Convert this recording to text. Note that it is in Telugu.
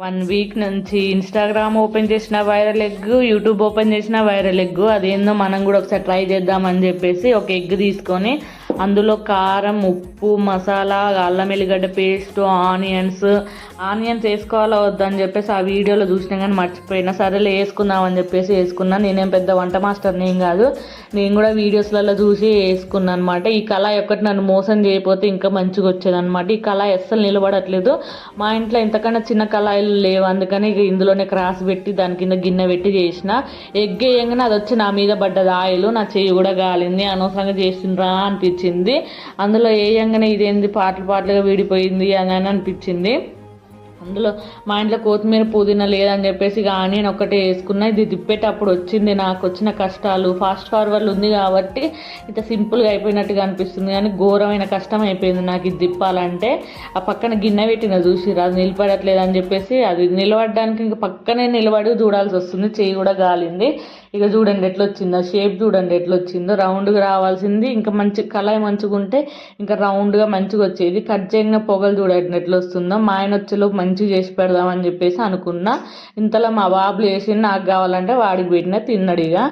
1 వీక్ నుంచి ఇన్స్టాగ్రామ్ ఓపెన్ చేసిన వైరల్ ఎగ్, యూట్యూబ్ ఓపెన్ చేసిన వైరల్ ఎగ్. అదేందో మనం కూడా ఒకసారి ట్రై చేద్దామని చెప్పేసి ఒక ఎగ్ తీసుకొని అందులో కారం, ఉప్పు, మసాలా, అల్లం ఎల్లిగడ్డ పేస్ట్, ఆనియన్స్ వేసుకోవాలా వద్దని చెప్పేసి ఆ వీడియోలో చూసినా కానీ మర్చిపోయినా. సరేలే వేసుకుందామని చెప్పేసి వేసుకున్నాను. నేనేం పెద్ద వంట మాస్టర్ని ఏం కాదు, నేను కూడా వీడియోస్లలో చూసి వేసుకున్నాను అనమాట. ఈ కళాయి ఒక్కటి నన్ను మోసం చేయకపోతే ఇంకా మంచిగా వచ్చేదన్నమాట. ఈ కళాయి అస్సలు నిలబడట్లేదు. మా ఇంట్లో ఇంతకన్నా చిన్న కళాయిలు లేవు, అందుకని ఇక ఇందులోనే క్రాస్ పెట్టి దాని కింద గిన్నె పెట్టి చేసిన. ఎగ్ వేయంగానే అది వచ్చి నా మీద పడ్డది ఆయిల్, నా చెయ్యి కూడా గాలింది. అనవసరంగా చేసిండ్రా అనిపించింది. అందులో వేయంగానే ఇదేంది పాటలుగా విడిపోయింది అని అనిపించింది. అందులో మా ఇంట్లో కొత్తిమీర, పుదీనా లేదని చెప్పేసి ఇక ఆనియన్ ఒక్కటే వేసుకున్నా. ఇది తిప్పేటప్పుడు వచ్చింది నాకు వచ్చిన కష్టాలు. ఫాస్ట్ ఫార్వర్డ్ ఉంది కాబట్టి ఇంత సింపుల్గా అయిపోయినట్టుగా అనిపిస్తుంది, కానీ ఘోరమైన కష్టం అయిపోయింది నాకు ఇది తిప్పాలంటే. ఆ పక్కన గిన్నె పెట్టిన చూసిరా, అది నిలబడట్లేదు అని చెప్పేసి అది నిలబడడానికి ఇంకా పక్కనే నిలబడి చూడాల్సి వస్తుంది. చెయ్యి కూడా గాలింది. ఇక చూడండి ఎట్లా వచ్చిందో, షేప్ చూడండి ఎట్లా వచ్చిందో. రౌండ్గా రావాల్సింది, ఇంకా మంచి కళాయి మంచిగా ఉంటే ఇంకా రౌండ్గా మంచిగా వచ్చేది. కట్ చేయన పొగలు చూడండి ఎట్లా వస్తుందో. మా ఆయన వచ్చేలోపు మంచిగా చేసి పెడదామని చెప్పేసి అనుకున్నా. ఇంతలో మా బాబులు వేసి నాకు కావాలంటే వాడికి పెట్టిన తిన్నాడు. ఇక